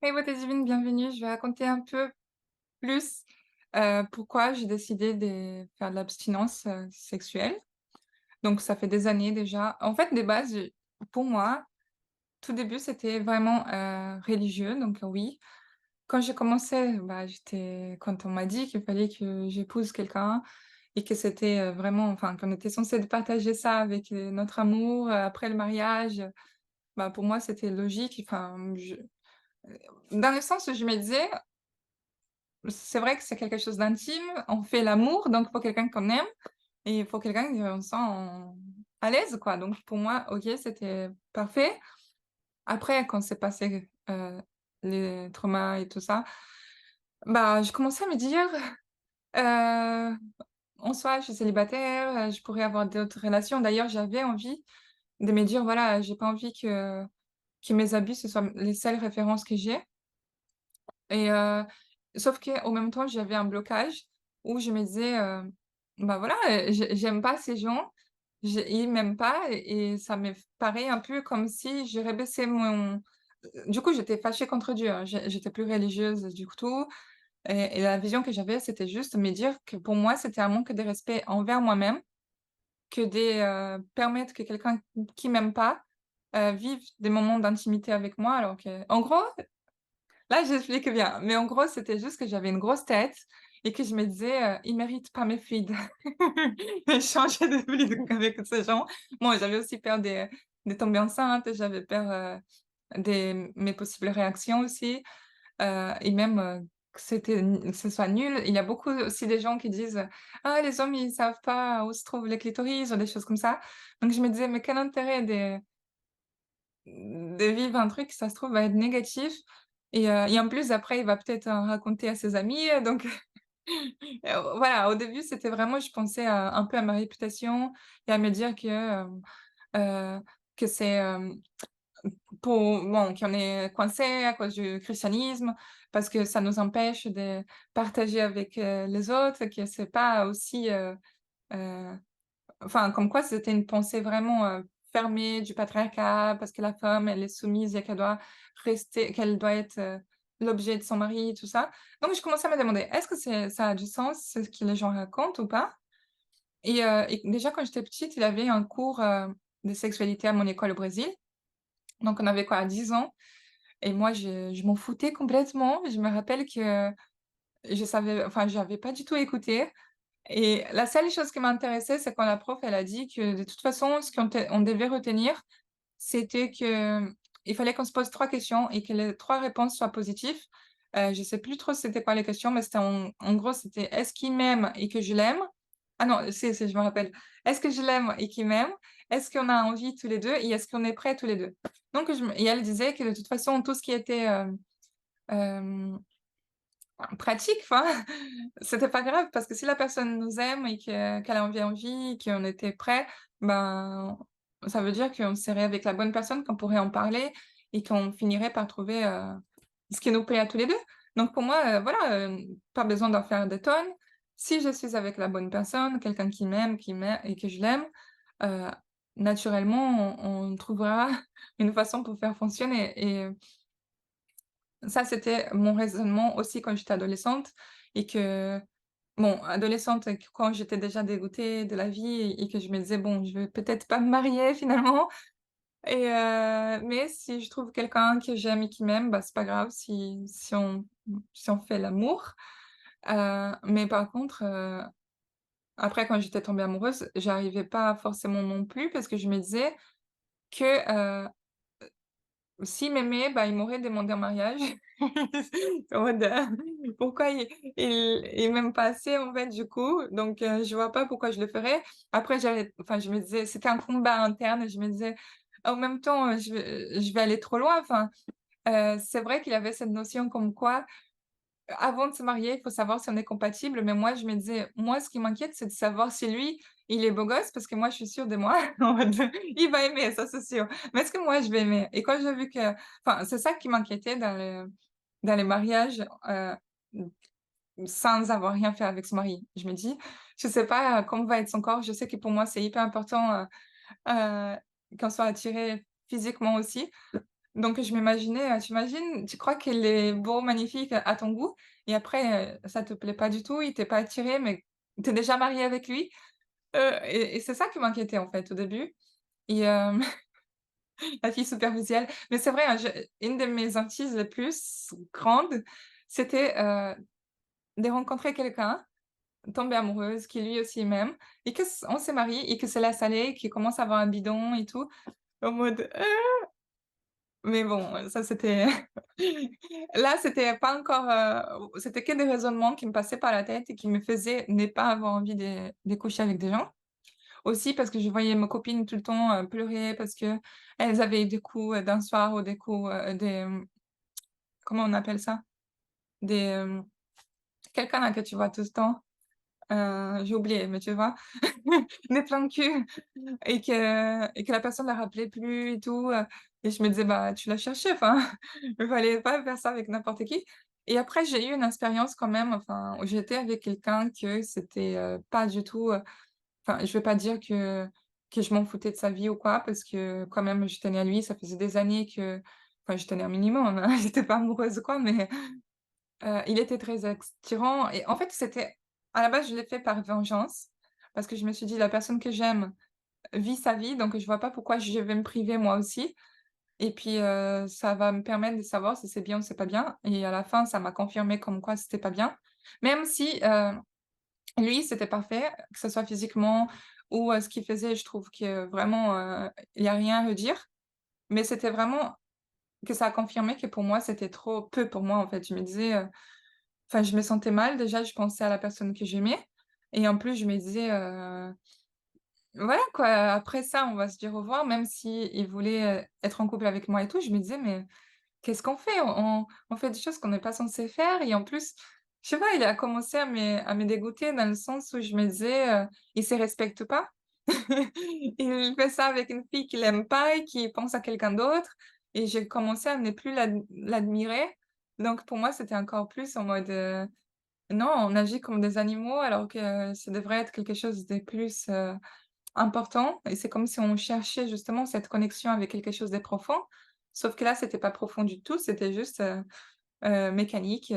Hey beauté divine, bienvenue. Je vais raconter un peu plus, pourquoi j'ai décidé de faire de l'abstinence, sexuelle. Donc ça fait des années déjà. En fait, de base, pour moi, tout début, c'était vraiment, religieux, donc oui. Quand j'ai commencé, bah, quand on m'a dit qu'il fallait que j'épouse quelqu'un et que c'était, vraiment enfin, qu'on était censé de partager ça avec, notre amour, après le mariage, bah, pour moi, c'était logique. Enfin, dans le sens où je me disais: c'est vrai que c'est quelque chose d'intime, on fait l'amour, donc il faut quelqu'un qu'on aime et il faut quelqu'un qu'on sent à l'aise, quoi. Donc pour moi, OK, c'était parfait. Après, quand c'est passé, les traumas et tout ça, bah, je commençais à me dire, heu, en soi, je suis célibataire, je pourrais avoir d'autres relations. D'ailleurs, j'avais envie de me dire: «Voilà, j'ai pas envie que mes habits, ce soient les seules références que j'ai». Et sauf qu'en même temps, j'avais un blocage où je me disais, «Bah, voilà, j'aime pas ces gens, ils m'aiment pas» et ça me paraît un peu comme si je rabaissais mon du coup, j'étais fâchée contre Dieu, hein. J'étais plus religieuse du tout et la vision que j'avais, c'était juste me dire que pour moi, c'était un manque de respect envers moi-même que permettre que quelqu'un qui m'aime pas, vive des moments d'intimité avec moi alors que en gros, là, j'explique bien, mais en gros, c'était juste que j'avais une grosse tête et que je me disais, «Ils méritent pas mes fluides». Et changer de fluide avec ces gens. Bon, j'avais aussi peur de tomber enceinte, j'avais peur, des mes possibles réactions aussi, et même, que ce soit nul. Il y a beaucoup aussi des gens qui disent, «Ah, les hommes, ils savent pas où se trouve le clitoris» ou des choses comme ça. Donc je me disais: «Mais quel intérêt de vivre un truc, ça se trouve, va être négatif et en plus après il va peut-être en raconter à ses amis, donc voilà, au début, c'était vraiment je pensais à un peu à ma réputation et à me dire heu, que c'est, pour bon, qu'on est coincé à cause du christianisme, parce que ça nous empêche de partager avec, les autres, que c'est pas aussi, heu enfin, comme quoi c'était une pensée vraiment, fermée du patriarcat, parce que la femme, elle est soumise et qu'elle doit être, l'objet de son mari et tout ça. Donc je commençais à me demander: «Est-ce que ça a du sens, ce que les gens racontent ou pas?» Et déjà quand j'étais petite, il y avait un cours, de sexualité à mon école au Brésil. Donc on avait quoi, 10 ans et moi je m'en foutais complètement. Je me rappelle que je savais enfin, j'avais pas du tout écouté. Et la seule chose qui m'intéressait, c'est quand la prof, elle a dit que de toute façon, on devait retenir, c'était que il fallait qu'on se pose 3 questions et que les 3 réponses soient positives. Je sais plus trop c'était quoi les questions, mais c'était en gros, c'était: «Est-ce qu'il m'aime et que je l'aime?» Ah non, si, je me rappelle. «Est-ce que je l'aime et qu'il m'aime? Est-ce qu'on a envie tous les 2 et est-ce qu'on est prêts tous les 2?» Donc et elle disait que de toute façon, tout ce qui était, hem pratique, enfin, c'était pas grave parce que si la personne nous aime et qu'elle a envie, qu'on était prêt, ben, ça veut dire qu'on serait avec la bonne personne, qu'on pourrait en parler et qu'on finirait par trouver, ce qui nous plaît à tous les 2. Donc pour moi, voilà, pas besoin d'en faire des tonnes. Si je suis avec la bonne personne, quelqu'un qui m'aime et que je l'aime, heu, naturellement, on trouvera une façon pour faire fonctionner et ça, c'était mon raisonnement aussi quand j'étais adolescente et que bon, adolescente, quand j'étais déjà dégoûtée de la vie et que je me disais: «Bon, je vais peut-être pas me marier finalement» mais si je trouve quelqu'un que j'aime et qui m'aime, bah, c'est pas grave si on fait l'amour. Mais par contre, après quand j'étais tombée amoureuse, j'arrivais pas forcément non plus parce que je me disais que, s'il m'aimait, bah, il m'aurait demandé en mariage. En mode, pourquoi il m'aime pas assez, en fait, du coup, donc je vois pas pourquoi je le ferais. Après enfin, je me disais c'était un combat interne et je me disais: «En même temps, je vais aller trop loin». Enfin, c'est vrai qu'il y avait cette notion comme quoi avant de se marier, il faut savoir si on est compatible, mais moi, je me disais: «Moi, ce qui m'inquiète, c'est de savoir si lui, il est beau gosse», parce que moi, je suis sûre de moi, en mode il va aimer, ça, c'est sûr. Mais est-ce que moi, je vais aimer? Et quand j'ai vu que enfin, c'est ça qui m'inquiétait dans les mariages, sans avoir rien fait avec son mari. Je me dis: «Je sais pas, comment va être son corps». Je sais que pour moi, c'est hyper important, qu'on soit attiré physiquement aussi. Donc je m'imaginais, tu imagines, tu crois qu'il est beau, magnifique, à ton goût et après, ça te plaît pas du tout, il t'est pas attiré, mais tu es déjà marié avec lui. Et c'est ça qui m'inquiétait, en fait, au début et la fille superficielle. Mais c'est vrai, hein, je une de mes hantises les plus grandes, c'était, de rencontrer quelqu'un, tomber amoureuse, qui lui aussi m'aime et que s on s'est mariés et que ça laisse aller, qu'il commence à avoir un bidon et tout, en mode, mais bon, ça c'était là, c'était pas encore, c'était que des raisonnements qui me passaient par la tête et qui me faisaient ne pas avoir envie de coucher avec des gens. Aussi parce que je voyais mes copines tout le temps, pleurer parce qu'elles avaient eu des coups, d'un soir ou des coups, comment on appelle ça? Des, quelqu'un là que tu vois tout le temps, j'ai oublié, mais tu vois? Des plans de cul et que la personne la rappelait plus et tout, et je me disais: «Bah, tu l'as cherché, enfin, il fallait pas faire ça avec n'importe qui» et après j'ai eu une expérience quand même, enfin, où j'étais avec quelqu'un que c'était, pas du tout, enfin, je vais pas dire que je m'en foutais de sa vie ou quoi, parce que quand même je tenais à lui, ça faisait des années que enfin je tenais un minimum, hein, j'étais pas amoureuse ou quoi, mais il était très attirant et en fait, c'était à la base, je l'ai fait par vengeance, parce que je me suis dit: «La personne que j'aime vit sa vie, donc je vois pas pourquoi je vais me priver moi aussi et puis, ça va me permettre de savoir si c'est bien ou c'est pas bien» et à la fin, ça m'a confirmé comme quoi c'était pas bien. Même si, lui, c'était parfait, que ce soit physiquement ou, ce qu'il faisait, je trouve que vraiment, il y a rien à redire. Mais c'était vraiment que ça a confirmé que pour moi, c'était trop peu pour moi, en fait. Je me disais, enfin, je me sentais mal déjà, je pensais à la personne que j'aimais et en plus, je me disais, voilà quoi, après ça, on va se dire au revoir, même s'il voulait, être en couple avec moi et tout. Je me disais: «Mais qu'est-ce qu'on fait? On fait des choses qu'on n'est pas censé faire et en plus, je sais pas, il a commencé à me dégoûter dans le sens où je me disais, «Il se respecte pas». Il fait ça avec une fille qu'il aime pas et qui pense à quelqu'un d'autre et j'ai commencé à ne plus l'admirer. Donc pour moi, c'était encore plus en mode, non, on agit comme des animaux alors que ça devrait être quelque chose de plus, important et c'est comme si on cherchait justement cette connexion avec quelque chose de profond. Sauf que là, c'était pas profond du tout, c'était juste, mécanique,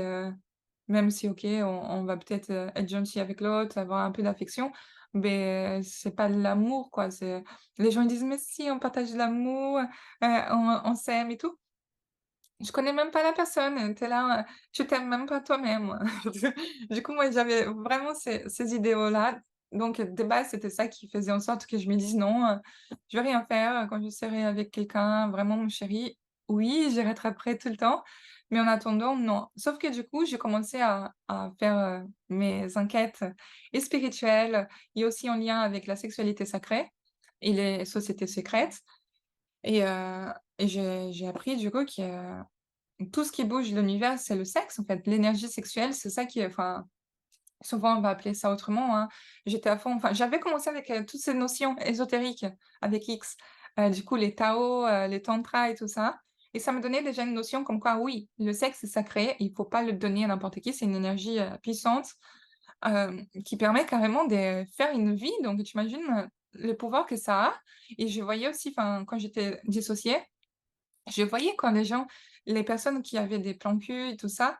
même si OK, on va peut-être, être gentil avec l'autre, avoir un peu d'affection, mais c'est pas de l'amour quoi, c'est les gens ils disent: «Mais si, on partage de l'amour, on s'aime et tout». Je connais même pas la personne, tu es là, tu t'aimes même pas toi-même. Du coup, moi, j'avais vraiment ces idéaux-là. Donc, de base, c'était ça qui faisait en sorte que je me dise: «Non, je vais rien faire, quand je serai avec quelqu'un, vraiment mon chéri, oui, je rattraperai tout le temps, mais en attendant, non». Sauf que du coup, j'ai commencé à faire, mes enquêtes et spirituelles et aussi en lien avec la sexualité sacrée et les sociétés secrètes et j'ai appris du coup que tout ce qui bouge l'univers, c'est le sexe, en fait. L'énergie sexuelle, c'est ça qui enfin, souvent on va appeler ça autrement, hein. J'étais à fond enfin, j'avais commencé avec, toutes ces notions ésotériques avec X, du coup les Tao, les tantras et tout ça et ça me donnait déjà une notion comme quoi oui, le sexe est sacré, il faut pas le donner à n'importe qui, c'est une énergie, puissante, qui permet carrément de faire une vie donc tu imagines, le pouvoir que ça a et je voyais aussi enfin, quand j'étais dissociée, je voyais quand les personnes qui avaient des plans cul et tout ça,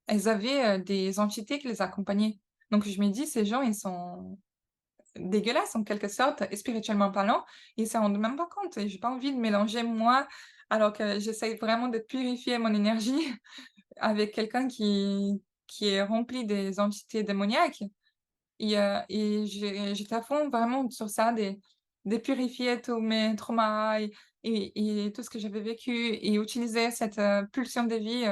elles avaient, des entités qui les accompagnaient. Donc je me dis: «Ces gens, ils sont dégueulasses en quelque sorte, et spirituellement parlant, ils s'en rendent même pas compte» et j'ai pas envie de mélanger moi, alors que j'essaye vraiment de purifier mon énergie avec quelqu'un qui est rempli des entités démoniaques et j'étais à fond vraiment sur ça, de purifier tous mes traumas et tout ce que j'avais vécu et utiliser cette, pulsion de vie,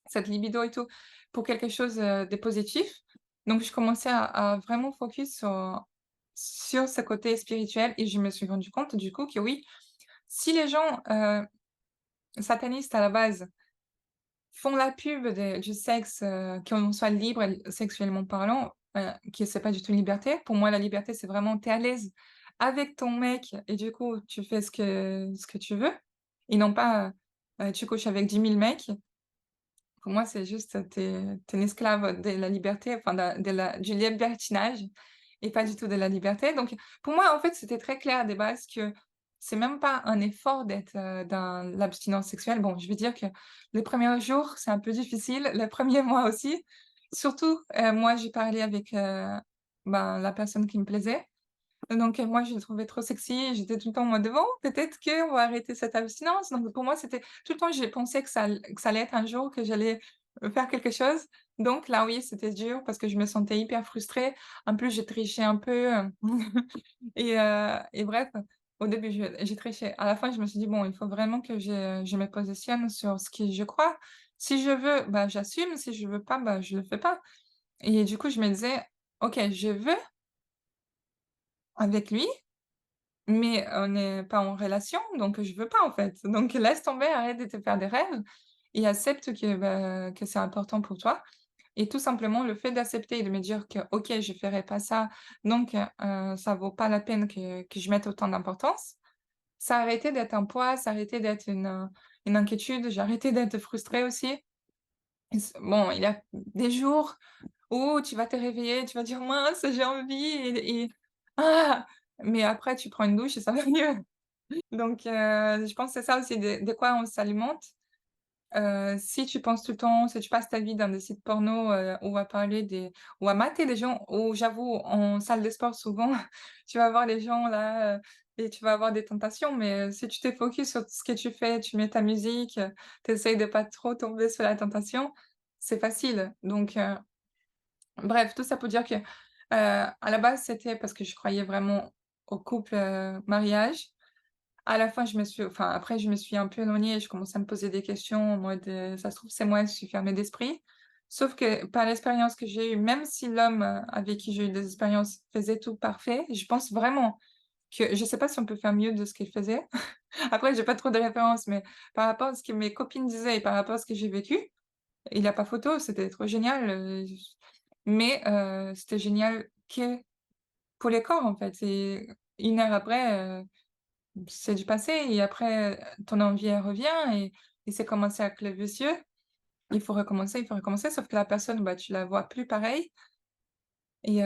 cette libido et tout, pour quelque chose, de positif. Donc je commençais à vraiment focus sur ce côté spirituel et je me suis rendu compte du coup que oui, si les gens, satanistes à la base font la pub du sexe, qu'on soit libre sexuellement parlant, que c'est pas du tout une liberté. Pour moi, la liberté, c'est vraiment tu es à l'aise avec ton mec et du coup, tu fais ce que tu veux et non pas, tu couches avec 10 000 mecs. Pour moi, c'est juste, tu es une esclave de la liberté, enfin du libertinage et pas du tout de la liberté. Donc pour moi, en fait, c'était très clair des bases que c'est même pas un effort d'être, dans l'abstinence sexuelle. Bon, je veux dire que les premiers jours, c'est un peu difficile, les premiers mois aussi. Surtout, moi, j'ai parlé avec, ben, la personne qui me plaisait. Donc moi, je le trouvais trop sexy, j'étais tout le temps en mode: «Bon, peut-être qu'on va arrêter cette abstinence». Donc pour moi, c'était tout le temps, j'ai pensé que ça allait être un jour, que j'allais, faire quelque chose. Donc là, oui, c'était dur parce que je me sentais hyper frustrée. En plus, j'ai triché un peu, et bref, au début, j'ai triché. À la fin, je me suis dit: «Bon, il faut vraiment que je me positionne sur ce que je crois. Si je veux, bah, j'assume, si je veux pas, bah, je le fais pas». Et du coup, je me disais: «OK, je veux avec lui, mais on n'est pas en relation, donc je veux pas, en fait. Donc laisse tomber, arrête de te faire des rêves et accepte que, bah, que c'est important pour toi». Et tout simplement le fait d'accepter et de me dire que: «OK, je ferai pas ça, donc ça vaut pas la peine que je mette autant d'importance». Ça a arrêté d'être un poids, ça a arrêté d'être une inquiétude, j'ai arrêté d'être frustrée aussi. Et bon, il y a des jours où tu vas te réveiller, tu vas dire: «Mince, j'ai envie» et ah! Mais après tu prends une douche et ça va mieux. Donc je pense que c'est ça aussi de quoi on s'alimente. Si tu penses tout le temps, si tu passes ta vie dans des sites porno, ou à parler des ou à mater des gens ou j'avoue en salle de sport souvent, tu vas voir les gens là, et tu vas avoir des tentations, mais si tu te focus sur ce que tu fais, tu mets ta musique, tu essayes de pas trop tomber sur la tentation, c'est facile. Donc bref, tout ça pour dire que, à la base, c'était parce que je croyais vraiment au couple, mariage. À la fin, après, je me suis un peu éloignée et je commençais à me poser des questions en mode, «Ça se trouve, c'est moi, je suis fermée d'esprit». Sauf que par l'expérience que j'ai eue, même si l'homme, avec qui j'ai eu des expériences faisait tout parfait, je pense vraiment que je sais pas si on peut faire mieux de ce qu'il faisait. Après, j'ai pas trop de références, mais par rapport à ce que mes copines disaient et par rapport à ce que j'ai vécu, il y a pas photo, c'était trop génial, mais c'était génial que pour les corps, en fait et 1 heure après, c'est du passé et après, ton envie, elle revient et c'est comme un cercle vicieux. Il faut recommencer, sauf que la personne, bah, tu la vois plus pareil et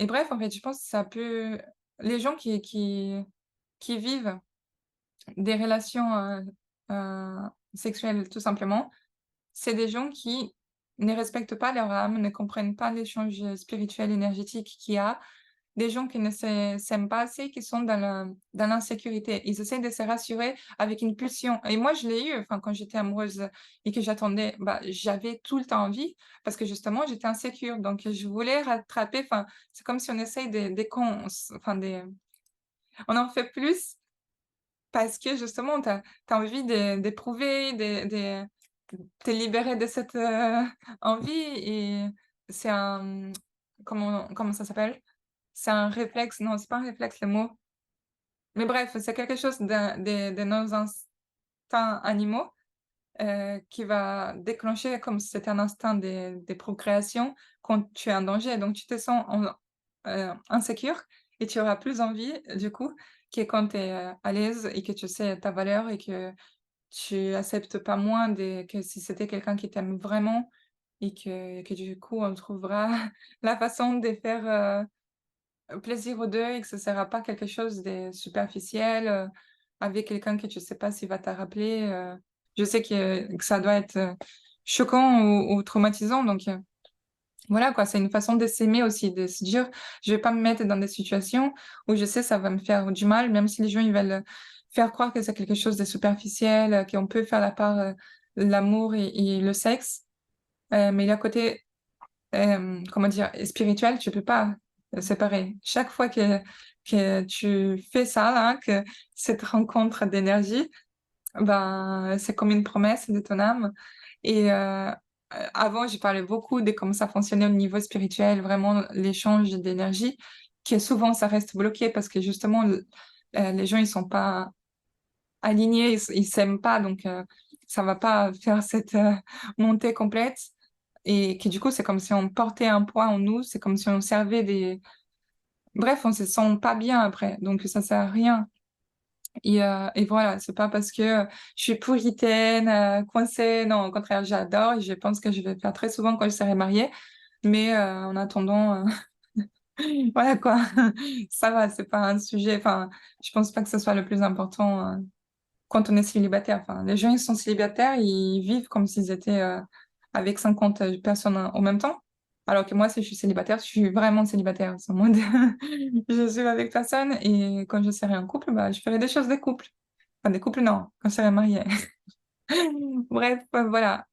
bref, en fait, je pense que ça peut les gens qui vivent des relations, heu, sexuelles tout simplement, c'est des gens qui ne respectent pas leur âme, ne comprennent pas l'échange, spirituel, énergétique qu'il y a. Des gens qui ne s'aiment pas assez, qui sont dans l'insécurité. Ils essaient de se rassurer avec une pulsion et moi je l'ai eu, enfin, quand j'étais amoureuse et que j'attendais, bah, j'avais tout le temps envie parce que justement j'étais insécure donc je voulais rattraper, enfin, c'est comme si on essaye des cons enfin des on en fait plus parce que justement tu as envie d'éprouver, de te libérer de cette, envie et c'est un, comment ça s'appelle? C'est un réflexe, non, c'est pas un réflexe, le mot. Mais bref, c'est quelque chose de nos instincts animaux, qui va déclencher comme si c'était un instinct de procréation quand tu es en danger. Donc tu te sens insécure et tu auras plus envie, du coup, que quand tu es, à l'aise et que tu sais ta valeur et que tu acceptes pas moins que si c'était quelqu'un qui t'aime vraiment et que du coup on trouvera la façon de faire, plaisir aux 2 et que ce sera pas quelque chose de superficiel, avec quelqu'un que tu sais pas s'il va te rappeler, je sais que ça doit être, choquant ou traumatisant donc voilà quoi, c'est une façon de s'aimer aussi, de se dire: «Je vais pas me mettre dans des situations où je sais ça va me faire du mal», même si les gens ils veulent, faire croire que c'est quelque chose de superficiel, qu'on peut faire la part, l'amour et le sexe, mais le côté comment dire? Spirituel, tu peux pas, séparer. Chaque fois que tu fais ça là, que cette rencontre d'énergie, ben, c'est comme une promesse de ton âme et avant, j'ai parlé beaucoup de comment ça fonctionnait au niveau spirituel, vraiment l'échange d'énergie, que souvent ça reste bloqué parce que justement les gens ils sont pas alignés, ils s'aiment pas donc ça va pas faire cette, montée complète et que du coup, c'est comme si on portait un poids en nous, c'est comme si on servait des bref, on se sent pas bien après, donc ça sert à rien et voilà, c'est pas parce que, je suis puritaine, coincée, non, au contraire, j'adore et je pense que je vais le faire très souvent quand je serai mariée, mais en attendant, Voilà quoi, ça va, c'est pas un sujet enfin, je pense pas que ce soit le plus important, quand on est célibataire. Enfin, les gens, ils sont célibataires, ils vivent comme s'ils étaient, avec 50, personnes en même temps. Alors que moi, si je suis célibataire, je suis vraiment célibataire. C'est en mode je suis avec personne et quand je serai en couple, bah, je ferai des choses de couple. Enfin, des couples, non, quand je serai mariée. Bref, voilà.